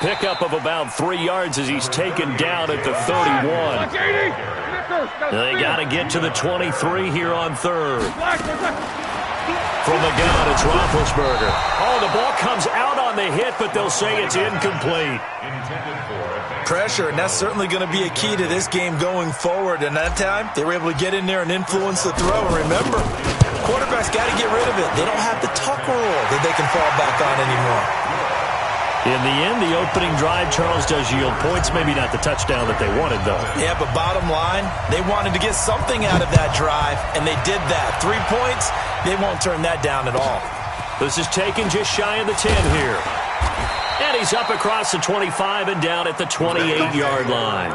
Pickup of about 3 yards as he's taken down at the 31. They got to get to the 23 here on third. From the gun, it's Roethlisberger. Oh, the ball comes out on the hit, but they'll say it's incomplete. Pressure, and that's certainly going to be a key to this game going forward. And that time, they were able to get in there and influence the throw. And remember, quarterbacks got to get rid of it. They don't have the Tucker rule that they can fall back on anymore. In the end, the opening drive, Charles, does yield points. Maybe not the touchdown that they wanted, though. Yeah, but bottom line, they wanted to get something out of that drive, and they did that. 3 points, they won't turn that down at all. This is taken just shy of the 10 here. And he's up across the 25 and down at the 28-yard line.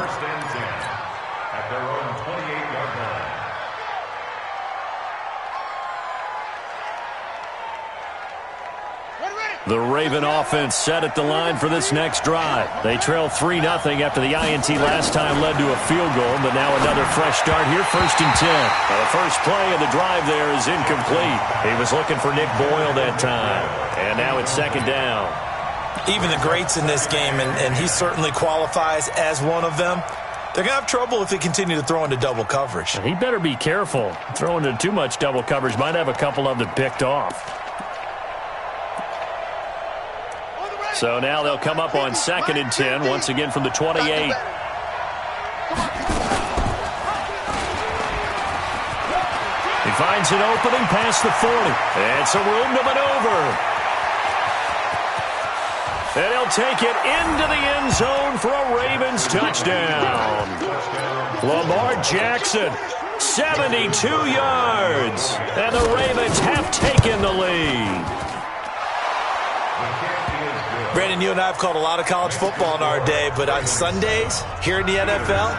The Raven offense set at the line for this next drive. They trail 3-0 after the INT last time led to a field goal, but now another fresh start here, 1st and 10. Now the first play of the drive there is incomplete. He was looking for Nick Boyle that time, and now it's 2nd down. Even the greats in this game, and he certainly qualifies as one of them, they're going to have trouble if they continue to throw into double coverage. And he better be careful. Throwing into too much double coverage might have a couple of them picked off. So now they'll come up on 2nd and 10, once again from the 28. He finds an opening past the 40. And some room to maneuver. And he'll take it into the end zone for a Ravens touchdown. Lamar Jackson, 72 yards. And the Ravens have taken the lead. Brandon, you and I have called a lot of college football in our day, but on Sundays here in the NFL,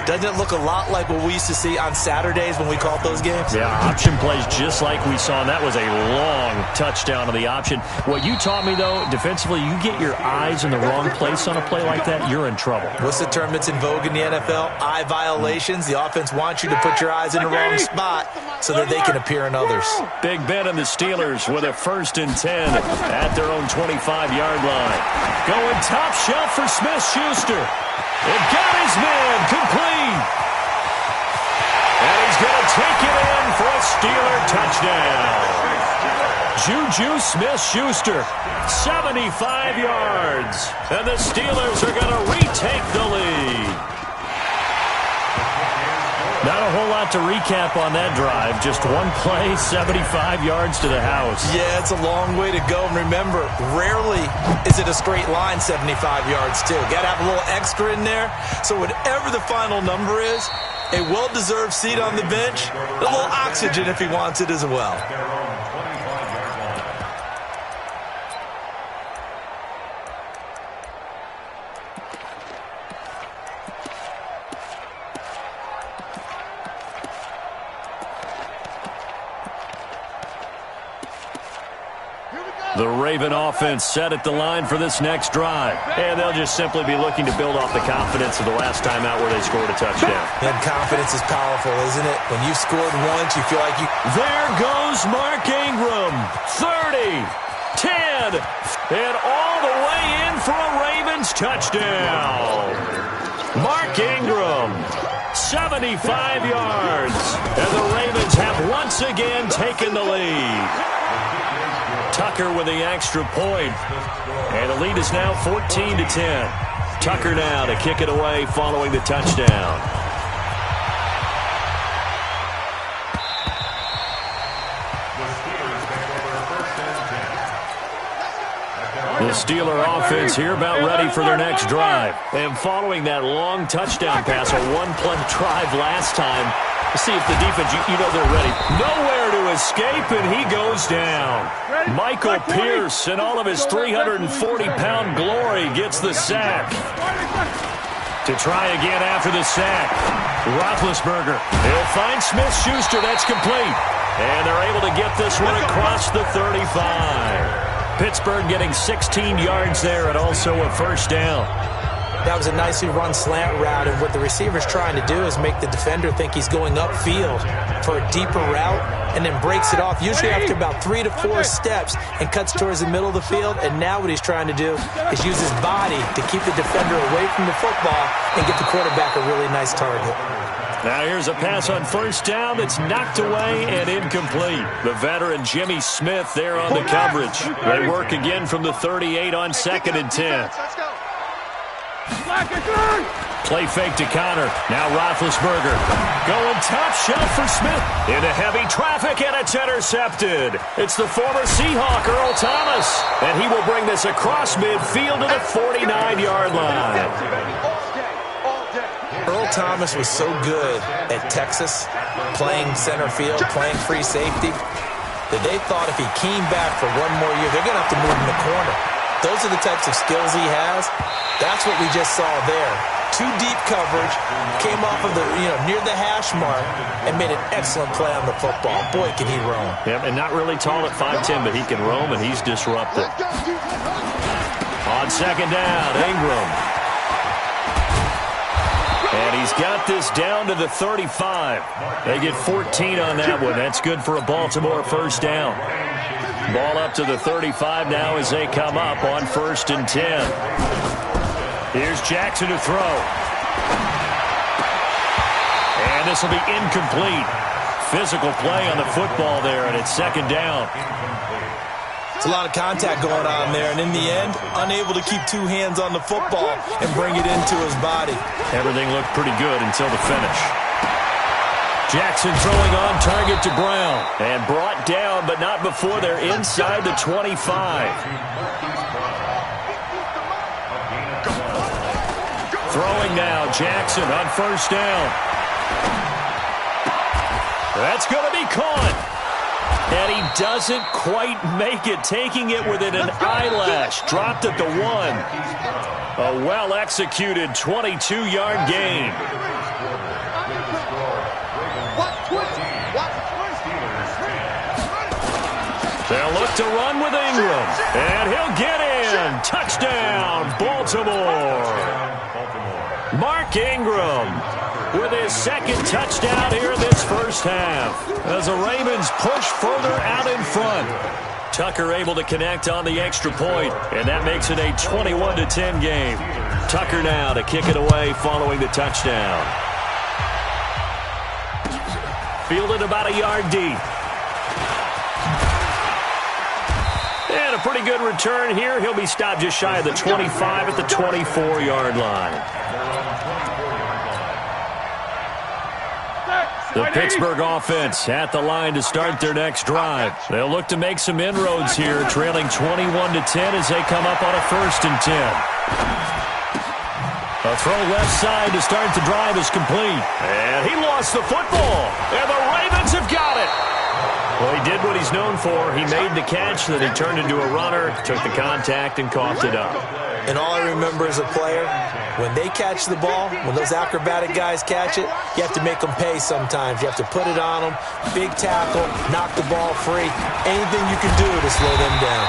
doesn't it look a lot like what we used to see on Saturdays when we called those games? Yeah, option plays just like we saw, and that was a long touchdown on the option. What you taught me, though, defensively, you get your eyes in the wrong place on a play like that, you're in trouble. What's the term that's in vogue in the NFL? Eye violations. The offense wants you to put your eyes in the wrong spot so that they can appear in others. Big Ben and the Steelers with a 1st and 10 at their own 25-yard line. Going top shelf for Smith-Schuster. It got his man complete. And he's going to take it in for a Steeler touchdown. Juju Smith-Schuster, 75 yards. And the Steelers are going to retake the lead. Not a whole lot to recap on that drive. Just one play, 75 yards to the house. Yeah, it's a long way to go. And remember, rarely is it a straight line 75 yards, too. Got to have a little extra in there. So whatever the final number is, a well-deserved seat on the bench, a little oxygen if he wants it as well. The Raven offense set at the line for this next drive. And they'll just simply be looking to build off the confidence of the last time out where they scored a touchdown. And confidence is powerful, isn't it? When you've scored once, you feel like you... There goes Mark Ingram. 30, 10, and all the way in for a Ravens touchdown. Mark Ingram, 75 yards. And the Ravens have once again taken the lead. Tucker with the extra point. And the lead is now 14-10. Tucker now to kick it away following the touchdown. The Steeler offense here about ready for their next drive. And following that long touchdown pass, a one-play drive last time, let's see if the defense, you know they're ready. Nowhere to escape, and he goes down. Michael Pierce, in all of his 340-pound glory, gets the sack. To try again after the sack, Roethlisberger. He'll find Smith-Schuster. That's complete. And they're able to get this one across the 35. Pittsburgh getting 16 yards there and also a 1st down. That was a nicely run slant route, and what the receiver's trying to do is make the defender think he's going upfield for a deeper route and then breaks it off, usually after about 3 to 4 steps, and cuts towards the middle of the field. And now what he's trying to do is use his body to keep the defender away from the football and get the quarterback a really nice target. Now here's a pass on first down that's knocked away and incomplete. The veteran Jimmy Smith there on the coverage. They work again from the 38 on 2nd and 10. Play fake to Connor. Now Roethlisberger going top shelf for Smith. Into heavy traffic, and it's intercepted. It's the former Seahawk, Earl Thomas. And he will bring this across midfield to the 49-yard line. Earl Thomas was so good at Texas, playing center field, playing free safety, that they thought if he came back for one more year, they're going to have to move him the corner. Those are the types of skills he has. That's what we just saw there. 2 deep coverage, came off of the, near the hash mark, and made an excellent play on the football. Boy, can he roam. Yep, and not really tall at 5'10", but he can roam, and he's disruptive. On 2nd down, Ingram. And he's got this down to the 35. They get 14 on that one. That's good for a Baltimore first down. Ball up to the 35 now as they come up on 1st and 10. Here's Jackson to throw. And this will be incomplete. Physical play on the football there, and it's 2nd down. It's a lot of contact going on there, and in the end, unable to keep 2 hands on the football and bring it into his body. Everything looked pretty good until the finish. Jackson throwing on target to Brown. And brought down, but not before they're inside the 25. Throwing now, Jackson on 1st down. That's going to be caught. And he doesn't quite make it, taking it within an eyelash. Dropped at the 1. A well-executed 22-yard gain. They'll look to run with Ingram. And he'll get in. Touchdown, Baltimore. Mark Ingram with his 2nd touchdown here in this first half, as the Ravens push further out in front. Tucker able to connect on the extra point, and that makes it a 21-10 game. Tucker now to kick it away following the touchdown. Fielded about a yard deep. And a pretty good return here. He'll be stopped just shy of the 25 at the 24-yard line. The Pittsburgh offense at the line to start their next drive. They'll look to make some inroads here, trailing 21-10 as they come up on a 1st and 10. A throw left side to start the drive is complete. And he lost the football. And the Ravens have got it. Well, he did what he's known for. He made the catch, then he turned into a runner, took the contact, and coughed it up. And all I remember as a player, when they catch the ball, when those acrobatic guys catch it, you have to make them pay sometimes. You have to put it on them, big tackle, knock the ball free. Anything you can do to slow them down.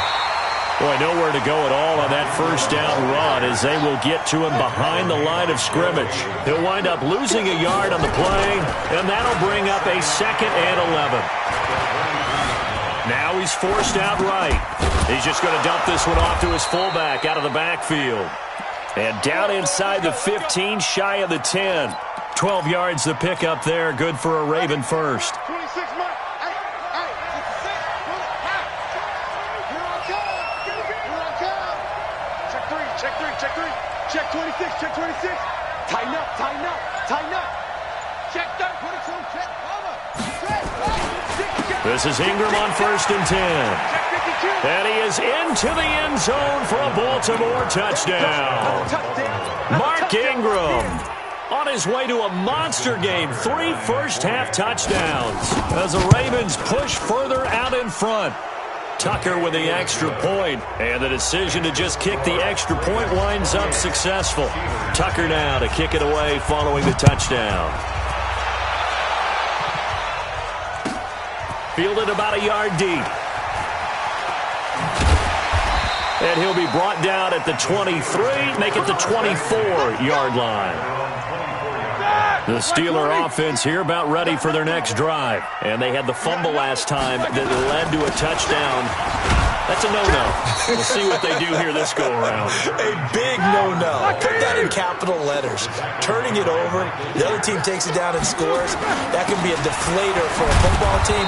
Boy, nowhere to go at all on that first down run as they will get to him behind the line of scrimmage. He'll wind up losing a yard on the play, and that'll bring up a 2nd and 11. Now he's forced out right. He's just going to dump this one off to his fullback out of the backfield. And down inside the 15, shy of the 10. 12 yards to pick up there. Good for a Raven first. 26 months. Check 3. Check 26. Check 26. Tighten up. Check 32. Check over. This is Ingram on 1st and 10. And he is into the end zone for a Baltimore touchdown. Mark Ingram on his way to a monster game. 3 first-half touchdowns as the Ravens push further out in front. Tucker with the extra point, and the decision to just kick the extra point winds up successful. Tucker now to kick it away following the touchdown. Fielded about a yard deep. And he'll be brought down at the 23, make it the 24-yard line. The Steeler offense here about ready for their next drive. And they had the fumble last time that led to a touchdown. That's a no-no. We'll see what they do here this go-around. A big no-no. Put that in capital letters. Turning it over, the other team takes it down and scores. That can be a deflator for a football team.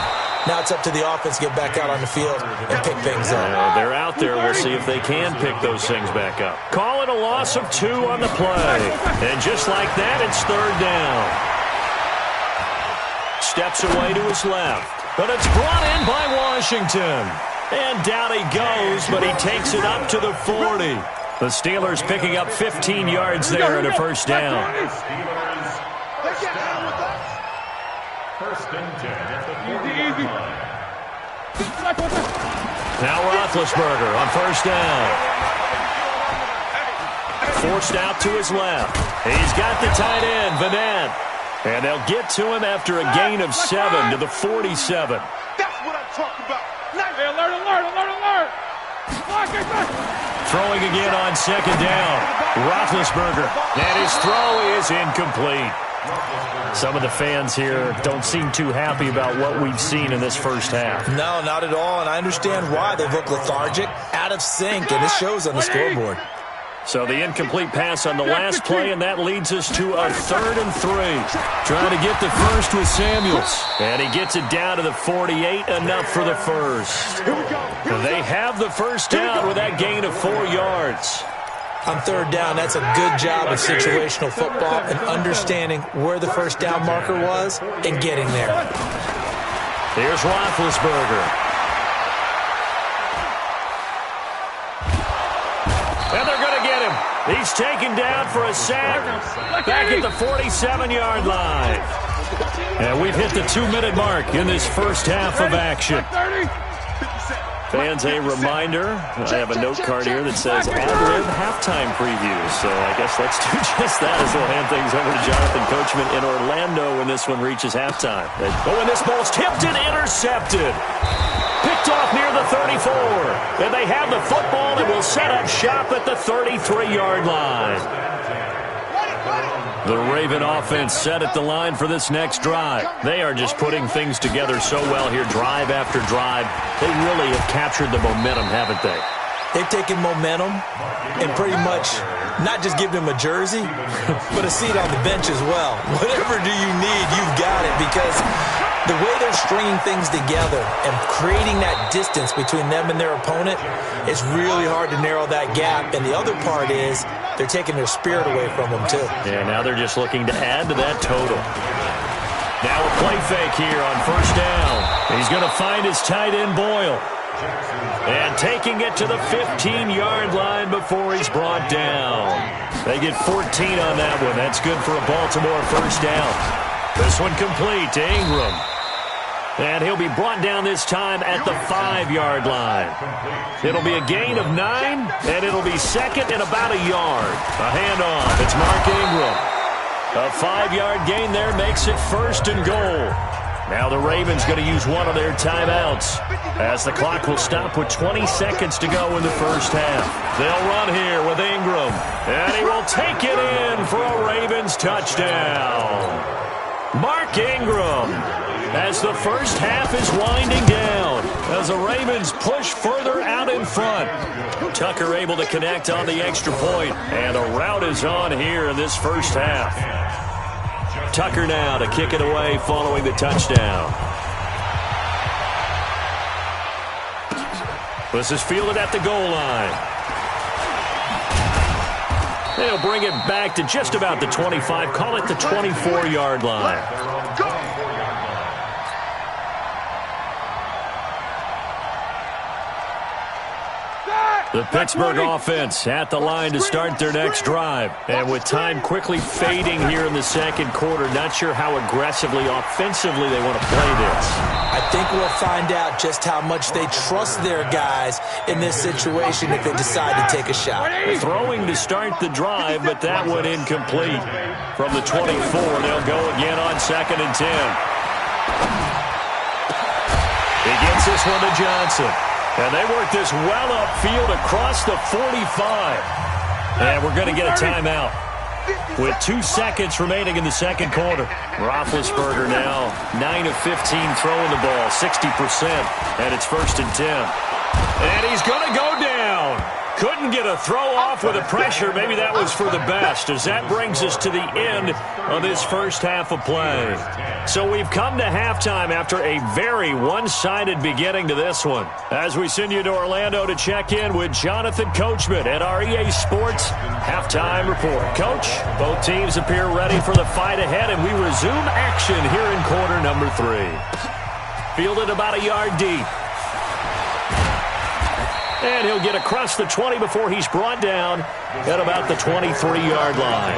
Now it's up to the offense to get back out on the field and pick things up. They're out there. We'll see if they can pick those things back up. Call it a loss of 2 on the play. And just like that, it's 3rd down. Steps away to his left. But it's brought in by Washington. And down he goes, but he takes it up to the 40. The Steelers picking up 15 yards there and a 1st down. First and 10 at the 40-yard line. Now Roethlisberger on 1st down. Forced out to his left. He's got the tight end, Vanette. And they'll get to him after a gain of 7 to the 47. That's what I'm talking about. Hey, alert. Throwing again on 2nd down. Roethlisberger. And his throw is incomplete. Some of the fans here don't seem too happy about what we've seen in this first half. No, not at all, and I understand why. They've looked lethargic, out of sync, and it shows on the scoreboard. So the incomplete pass on the last play, and that leads us to a 3rd and 3. Trying to get the first with Samuels. And he gets it down to the 48, enough for the first. They have the first down with that gain of 4 yards. On 3rd down, that's a good job of situational football and understanding where the first down marker was and getting there. Here's Roethlisberger. And they're going to get him. He's taken down for a sack back at the 47-yard line. And we've hit the 2-minute mark in this first half of action. Fans, a reminder, I have a note card here that says ad-lib halftime preview. So I guess let's do just that as we'll hand things over to Jonathan Coachman in Orlando when this one reaches halftime. Oh, and this ball's tipped and intercepted. Picked off near the 34. And they have the football and will set up shop at the 33-yard line. The Raven offense set at the line for this next drive. They are just putting things together so well here, drive after drive. They really have captured the momentum, haven't they? They've taken momentum and pretty much not just given him a jersey, but a seat on the bench as well. Whatever do you need, you've got it, because the way they're stringing things together and creating that distance between them and their opponent, it's really hard to narrow that gap. And the other part is they're taking their spirit away from them, too. Yeah, now they're just looking to add to that total. Now a play fake here on 1st down. He's going to find his tight end, Boyle. And taking it to the 15-yard line before he's brought down. They get 14 on that one. That's good for a Baltimore 1st down. This one complete to Ingram. And he'll be brought down this time at the 5-yard line. It'll be a gain of 9, and it'll be 2nd and about a yard. A handoff. It's Mark Ingram. A 5-yard gain there makes it 1st and goal. Now the Ravens going to use one of their timeouts as the clock will stop with 20 seconds to go in the first half. They'll run here with Ingram, and he will take it in for a Ravens touchdown. Mark Ingram, as the first half is winding down, as the Ravens push further out in front. Tucker able to connect on the extra point, and the route is on here in this first half. Tucker now to kick it away following the touchdown. This is fielded at the goal line. They'll bring it back to just about the 25. Call it the 24-yard line. The Pittsburgh offense at the line to start their next drive. And with time quickly fading here in the second quarter, not sure how aggressively, offensively they want to play this. I think we'll find out just how much they trust their guys in this situation if they decide to take a shot. Throwing to start the drive, but that one incomplete. From the 24, they'll go again on 2nd and 10. He gets this one to Johnson. And they work this well upfield across the 45. And we're going to get a timeout with 2 seconds remaining in the second quarter. Roethlisberger now 9 of 15 throwing the ball, 60%. And it's 1st and 10. And he's going to go down. Couldn't get a throw off with the pressure. Maybe that was for the best, as that brings us to the end of this first half of play. So we've come to halftime after a very one-sided beginning to this one. As we send you to Orlando to check in with Jonathan Coachman at our EA Sports Halftime Report. Coach, both teams appear ready for the fight ahead, and we resume action here in quarter number 3. Fielded about a yard deep. And he'll get across the 20 before he's brought down at about the 23-yard line.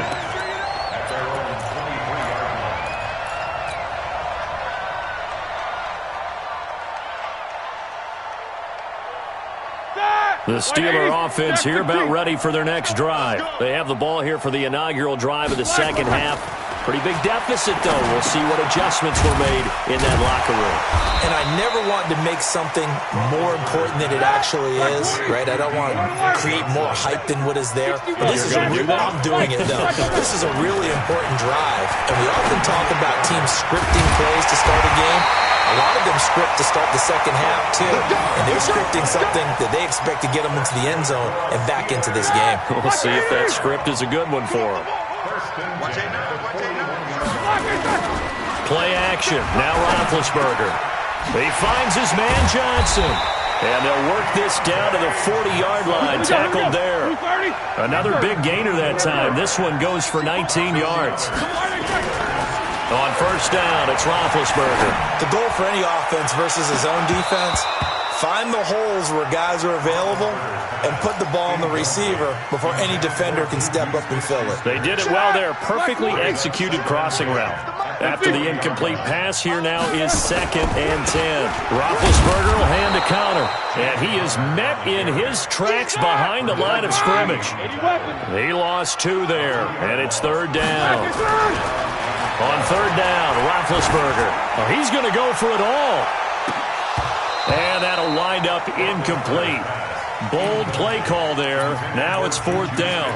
The Steeler offense here about ready for their next drive. They have the ball here for the inaugural drive of the second half. Pretty big deficit, though. We'll see what adjustments were made in that locker room. And I never want to make something more important than it actually is, right? I don't want to create more hype than what is there. But this is I'm doing it, though. This is a really important drive. And we often talk about teams scripting plays to start a game. A lot of them script to start the second half, too. And they're scripting something that they expect to get them into the end zone and back into this game. We'll see if that script is a good one for them. Play action. Now Roethlisberger. He finds his man Johnson. And they'll work this down to the 40-yard line. Tackled there. Another big gainer that time. This one goes for 19 yards. On first down, it's Roethlisberger. The goal for any offense versus his own defense, find the holes where guys are available and put the ball on the receiver before any defender can step up and fill it. They did it well there. Perfectly executed crossing route. After the incomplete pass, here now is 2nd and 10. Roethlisberger will hand a counter. And he is met in his tracks behind the line of scrimmage. He lost 2 there, and it's 3rd down. On 3rd down, Roethlisberger. Oh, he's going to go for it all. And that'll wind up incomplete. Bold play call there. Now it's 4th down.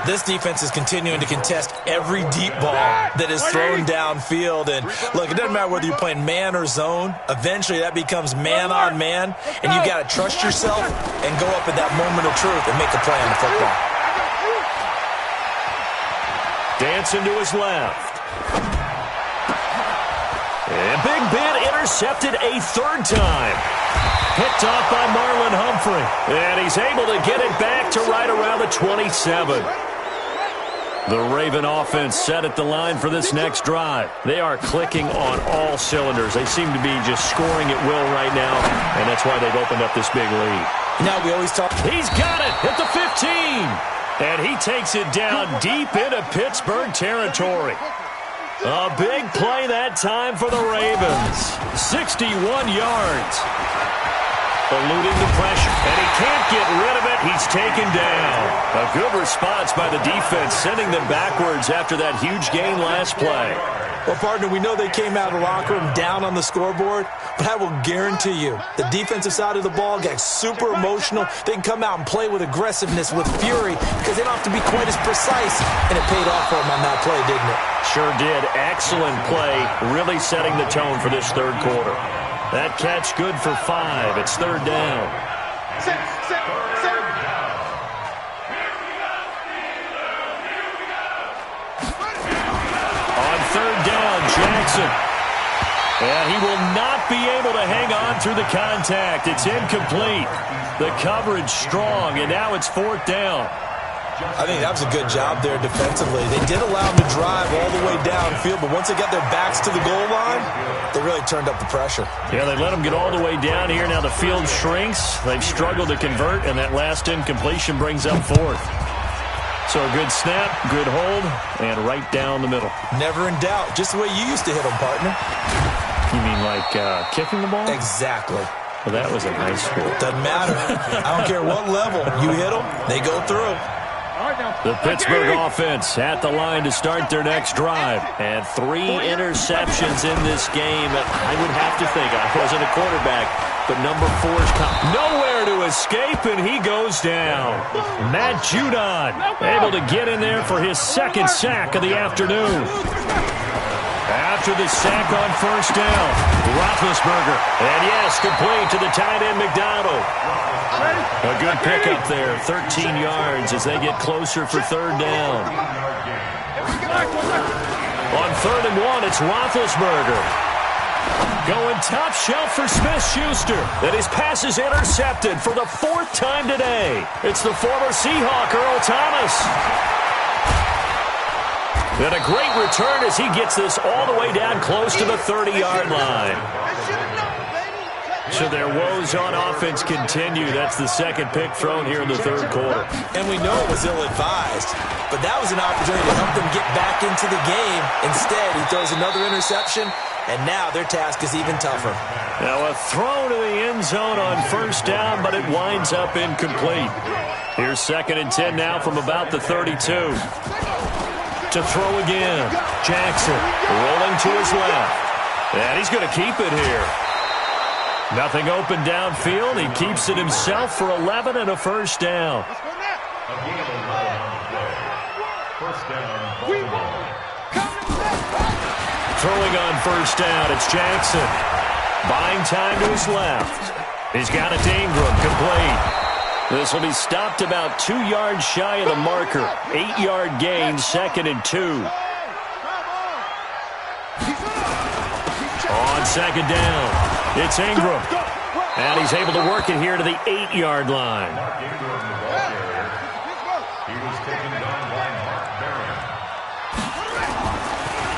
This defense is continuing to contest every deep ball that is thrown downfield. And look, it doesn't matter whether you're playing man or zone. Eventually that becomes man on man. And you got to trust yourself and go up at that moment of truth and make a play on the football. Dancing to his left. And Big Ben intercepted a 3rd time. Picked off by Marlon Humphrey. And he's able to get it back to right around the 27. The Raven offense set at the line for this next drive. They are clicking on all cylinders. They seem to be just scoring at will right now, and that's why they've opened up this big lead. Now we always talk. He's got it at the 15. And he takes it down deep into Pittsburgh territory. A big play that time for the Ravens. 61 yards. Eluding the pressure. And he can't get rid of it. He's taken down. A good response by the defense, sending them backwards after that huge gain last play. Well, partner, we know they came out of the locker room down on the scoreboard, but I will guarantee you the defensive side of the ball got super emotional. They can come out and play with aggressiveness, with fury, because they don't have to be quite as precise, and it paid off for them on that play, didn't it? Sure did. Excellent play, really setting the tone for this 3rd quarter. That catch good for 5. It's 3rd down. On 3rd down, Jackson. And he will not be able to hang on through the contact. It's incomplete. The coverage strong, and now it's 4th down. I think that was a good job there defensively. They did allow them to drive all the way downfield, but once they got their backs to the goal line, they really turned up the pressure. Yeah, they let them get all the way down here. Now the field shrinks. They've struggled to convert, and that last incompletion brings up 4th. So a good snap, good hold, and right down the middle. Never in doubt. Just the way you used to hit them, partner. You mean like kicking the ball? Exactly. Well, that was in high school. Doesn't matter. I don't care what level. You hit them, they go through. The Pittsburgh offense at the line to start their next drive. And 3 interceptions in this game. I would have to think, I wasn't a quarterback, but number 4's nowhere to escape, and he goes down. Matt Judon able to get in there for his second sack of the afternoon. After the sack on first down, Roethlisberger. And yes, complete to the tight end, McDonald. A good pickup there, 13 yards as they get closer for third down. On 3rd and 1, it's Roethlisberger. Going top shelf for Smith-Schuster. And his pass is intercepted for the 4th time today. It's the former Seahawk, Earl Thomas. And a great return as he gets this all the way down close to the 30-yard line. So their woes on offense continue. That's the second pick thrown here in the 3rd quarter. And we know it was ill-advised, but that was an opportunity to help them get back into the game. Instead, he throws another interception, and now their task is even tougher. Now a throw to the end zone on first down, but it winds up incomplete. Here's 2nd and 10 now from about the 32. To throw again. Jackson rolling to his left. And he's going to keep it here. Nothing open downfield. He keeps it himself for 11 and a first down. Throwing on first down, it's Jackson. Buying time to his left. He's got it to Ingram, complete. This will be stopped about 2 yards shy of the marker. 8-yard gain, 2nd and 2. On 2nd down, it's Ingram. And he's able to work it here to the 8-yard line.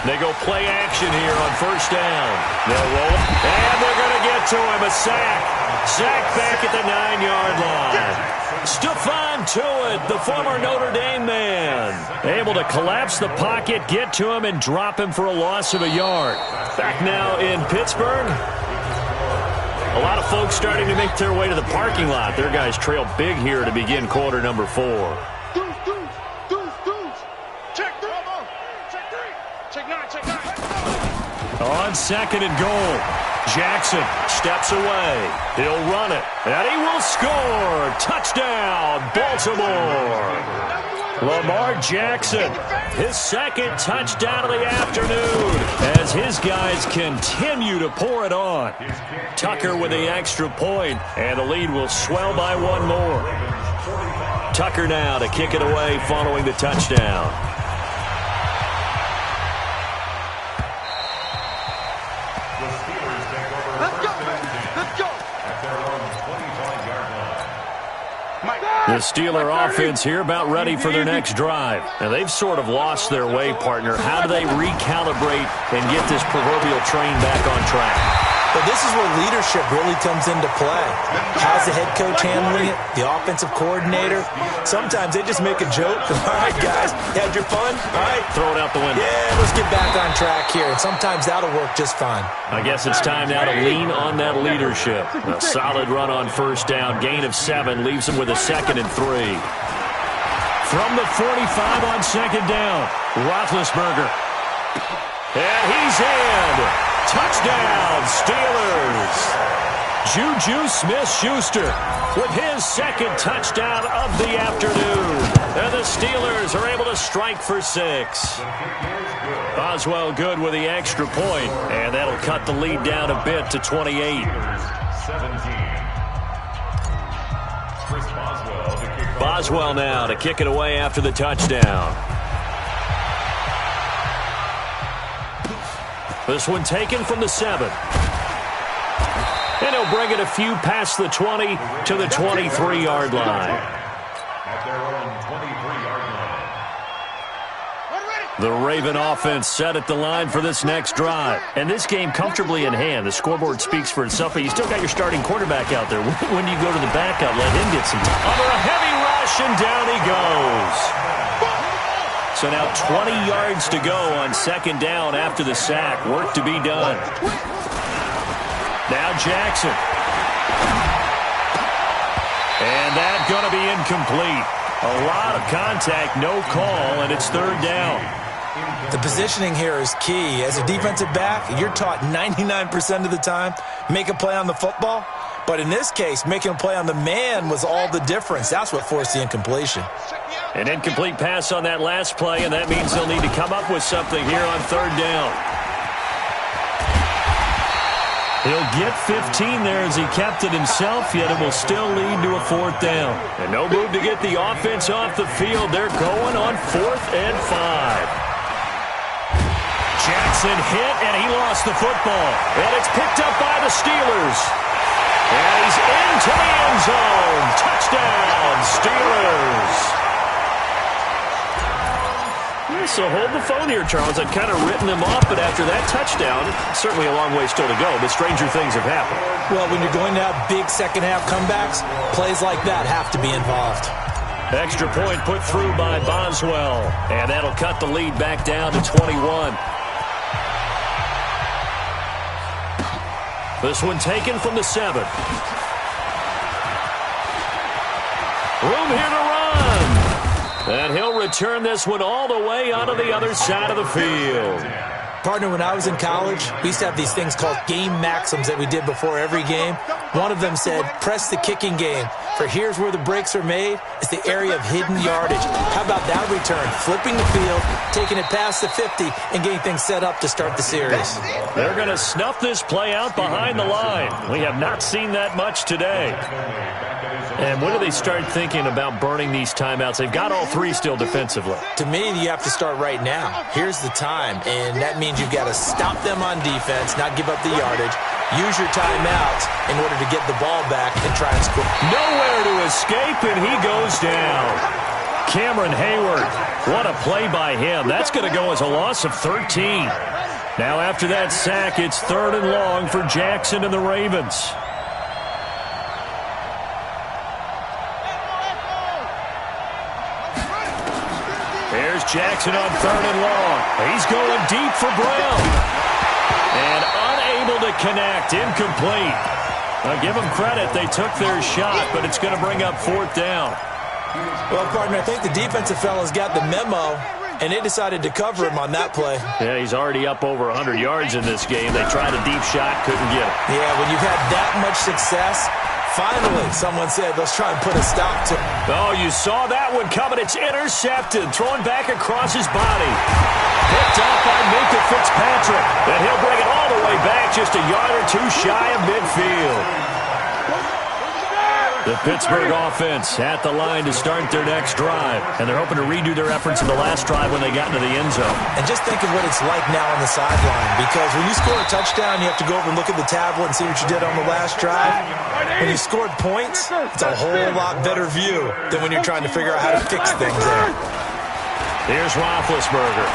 They go play action here on first down. They'll roll it, and they're going to get to him. A sack. Sack back at the 9-yard line. Stephon Tuitt, the former Notre Dame man, able to collapse the pocket, get to him, and drop him for a loss of a yard. Back now in Pittsburgh. A lot of folks starting to make their way to the parking lot. Their guys trail big here to begin quarter number 4. On 2nd and goal, Jackson steps away. He'll run it, and he will score. Touchdown, Baltimore. Lamar Jackson, his 2nd touchdown of the afternoon as his guys continue to pour it on. Tucker with the extra point, and the lead will swell by 1 more. Tucker now to kick it away following the touchdown. The Steeler offense here about ready for their next drive. And they've sort of lost their way, partner. How do they recalibrate and get this proverbial train back on track? But this is where leadership really comes into play. How's the head coach handling it? The offensive coordinator? Sometimes they just make a joke. All right, guys, you had your fun? All right. Throw it out the window. Yeah, let's get back on track here. And sometimes that'll work just fine. I guess it's time now to lean on that leadership. A solid run on first down. Gain of 7 leaves them with a 2nd and 3. From the 45 on 2nd down, Roethlisberger. And he's in. Touchdown, Steelers. Juju Smith-Schuster with his 2nd touchdown of the afternoon. And the Steelers are able to strike for 6. Boswell good with the extra point, and that'll cut the lead down a bit to 28. Boswell now to kick it away after the touchdown. This one taken from the 7. And he'll bring it a few past the 20 to the 23-yard line. The Raven offense set at the line for this next drive. And this game comfortably in hand. The scoreboard speaks for itself, but you still got your starting quarterback out there. When you go to the backup, let him get some time. Under a heavy rush, and down he goes. So now 20 yards to go on 2nd down after the sack. Work to be done. Now Jackson. And that's going to be incomplete. A lot of contact, no call, and it's 3rd down. The positioning here is key. As a defensive back, you're taught 99% of the time, make a play on the football. But in this case, making a play on the man was all the difference. That's what forced the incompletion. An incomplete pass on that last play, and that means they'll need to come up with something here on third down. He'll get 15 there as he kept it himself, yet it will still lead to a fourth down. And no move to get the offense off the field. They're going on 4th and 5. Jackson hit, and he lost the football. And it's picked up by the Steelers. And he's into the end zone. Touchdown, Steelers. So hold the phone here, Charles. I've kind of written them off, but after that touchdown, certainly a long way still to go, but stranger things have happened. Well, when you're going to have big second-half comebacks, plays like that have to be involved. Extra point put through by Boswell, and that'll cut the lead back down to 21. This one taken from the 7. Room here to run. And he'll return this one all the way onto the other side of the field. Partner, when I was in college, we used to have these things called game maxims that we did before every game. One of them said, press the kicking game, for here's where the breaks are made. It's the area of hidden yardage. How about that return? Flipping the field, taking it past the 50, and getting things set up to start the series. They're going to snuff this play out behind the line. We have not seen that much today. And when do they start thinking about burning these timeouts? They've got all 3 still defensively. To me, you have to start right now. Here's the time, and that means you've got to stop them on defense, not give up the yardage, use your timeouts in order to get the ball back and try and score. Nowhere to escape, and he goes down. Cameron Hayward, what a play by him. That's going to go as a loss of 13. Now after that sack, it's 3rd and long for Jackson and the Ravens. Here's Jackson on 3rd and long. He's going deep for Brown. And unable to connect. Incomplete. I'll give them credit. They took their shot, but it's going to bring up 4th down. Well, partner, I think the defensive fellas got the memo, and they decided to cover him on that play. Yeah, he's already up over 100 yards in this game. They tried a deep shot, couldn't get it. Yeah, when you've had that much success, finally, someone said, let's try and put a stop to it. Oh, you saw that one coming. It's intercepted. Thrown back across his body. Picked up by Minka Fitzpatrick. And he'll bring it all the way back just a yard or 2 shy of midfield. The Pittsburgh offense at the line to start their next drive. And they're hoping to redo their efforts in the last drive when they got into the end zone. And just think of what it's like now on the sideline. Because when you score a touchdown, you have to go over and look at the tablet and see what you did on the last drive. When you scored points, it's a whole lot better view than when you're trying to figure out how to fix things there. Here's Roethlisberger.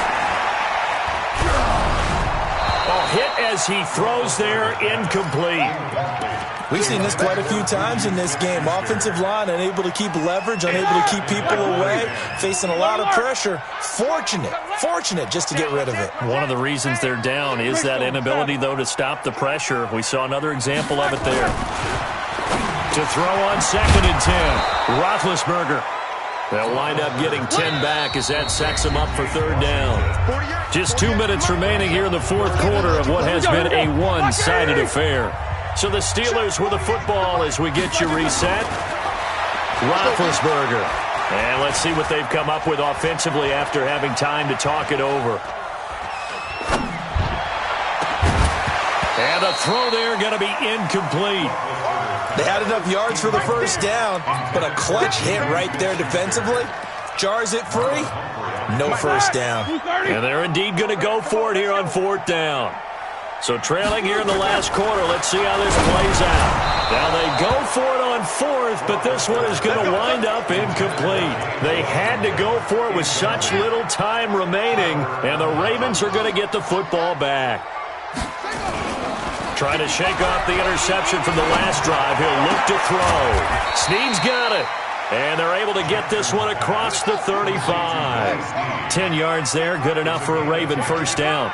Oh, hit as he throws there, incomplete. We've seen this quite a few times in this game. Offensive line unable to keep leverage, unable to keep people away, facing a lot of pressure. Fortunate just to get rid of it. One of the reasons they're down is that inability, though, to stop the pressure. We saw another example of it there. To throw on 2nd and 10. Roethlisberger. They'll wind up getting 10 back as that sets them up for 3rd down. Just 2 minutes remaining here in the 4th quarter of what has been a one-sided affair. So the Steelers with the football as we get you reset. Roethlisberger. And let's see what they've come up with offensively after having time to talk it over. And the throw there going to be incomplete. They had enough yards for the 1st down, but a clutch hit right there defensively. Jars it free. No 1st down. And they're indeed going to go for it here on 4th down. So trailing here in the last quarter, let's see how this plays out. Now they go for it on 4th, but this one is going to wind up incomplete. They had to go for it with such little time remaining, and the Ravens are going to get the football back. Trying to shake off the interception from the last drive. He'll look to throw. Snead's got it. And they're able to get this one across the 35. 10 yards there, good enough for a Raven 1st down.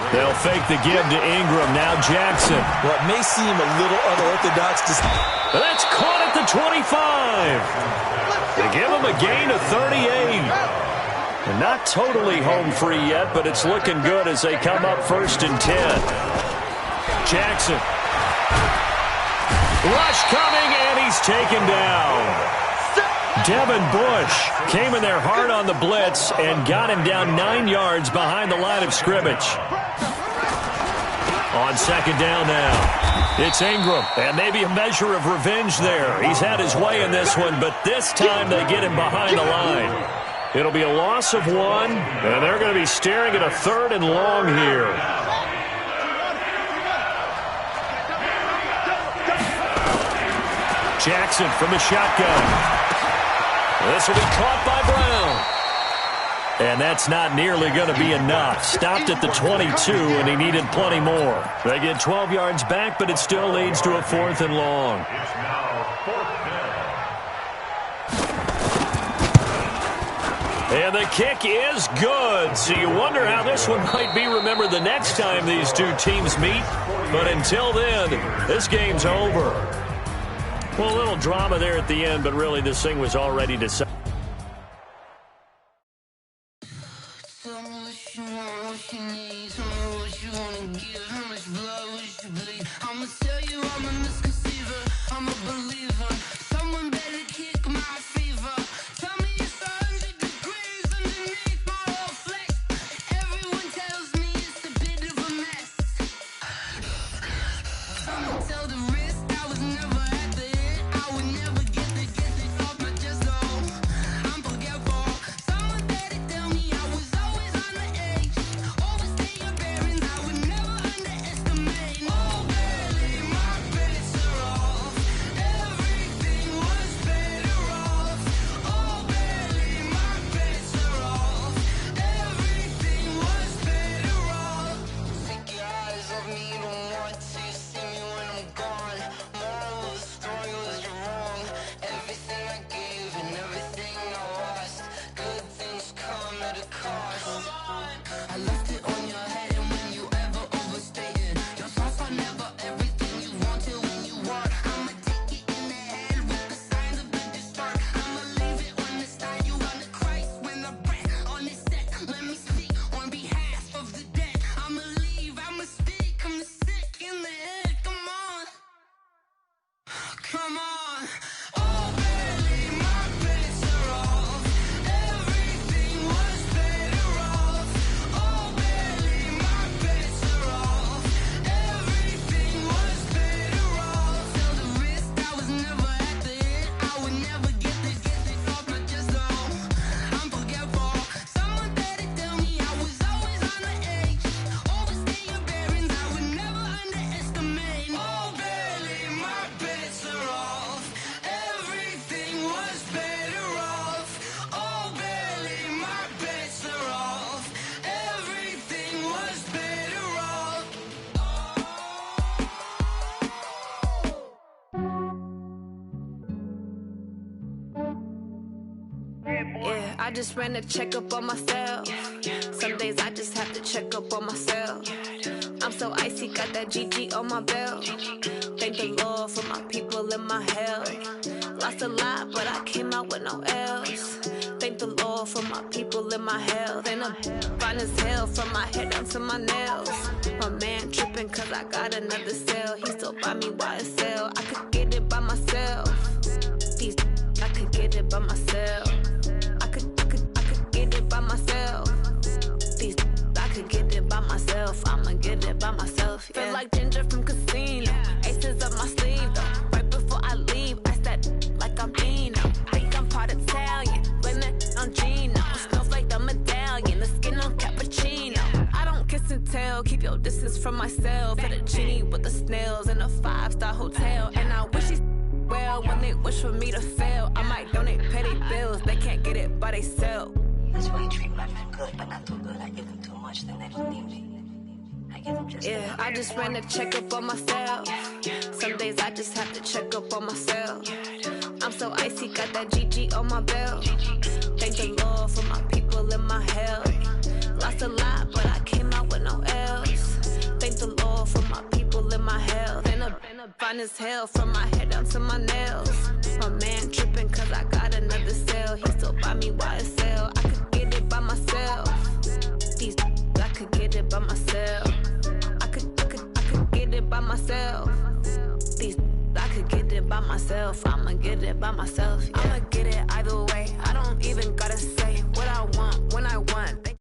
They'll fake the give to Ingram. Now Jackson. What may seem a little unorthodox to... That's caught at the 25. They give him a gain of 38. And not totally home free yet, but it's looking good as they come up 1st and 10. Jackson. Rush coming, and he's taken down. Devin Bush came in there hard on the blitz and got him down 9 yards behind the line of scrimmage. On second down now, it's Ingram, and maybe a measure of revenge there. He's had his way in this one, but this time they get him behind the line. It'll be a loss of 1, and they're going to be staring at a 3rd and long here. Jackson from the shotgun. This will be caught by Brown. And that's not nearly going to be enough. Stopped at the 22, and he needed plenty more. They get 12 yards back, but it still leads to a 4th and long. And the kick is good. So you wonder how this one might be remembered the next time these two teams meet. But until then, this game's over. Well, a little drama there at the end, but really this thing was already decided. I just ran a checkup on myself. Some days I just have to check up on myself. I'm so icy, got that GG on my belt. Thank the Lord for my people in my health. Lost a lot, but I came out with no L's. Thank the Lord for my people in my health. And I'm fine as hell from my head down to my nails. My man tripping cause I got another cell. He still buy me YSL. I could get it by myself. These I could get it by myself. I could get it by myself. These I could get it by myself. I'ma get it by myself. Yeah. Feel like Ginger from Casino. Aces up my sleeve though. Right before I leave, I step like I'm Dino. Think I'm part Italian. Blame it on Gino. Smells like the medallion. The skin on cappuccino. I don't kiss and tell. Keep your distance from myself. Fettuccine with the snails in a 5-star hotel. And I wish he's well when they wish for me to fail. I might donate petty bills. They can't get it by themselves. That's why you treat my men good, but not too good. I give them too much, then they don't need me. I give them just yeah, I just ran a checkup on myself. Some days I just have to check up on myself. I'm so icy, got that GG on my belt. Thank the Lord for my people in my health. Lost a lot, but I came out with no L's. Thank the Lord for my people in my health. And I'm fine as hell from my head down to my nails. My man tripping cause I got another cell. He still buy me YSL. I could get it by myself. These I could get it by myself. I could get it by myself. These I could get by myself. I'ma get it by myself. I'ma get it either way. I don't even gotta say what I want when I want.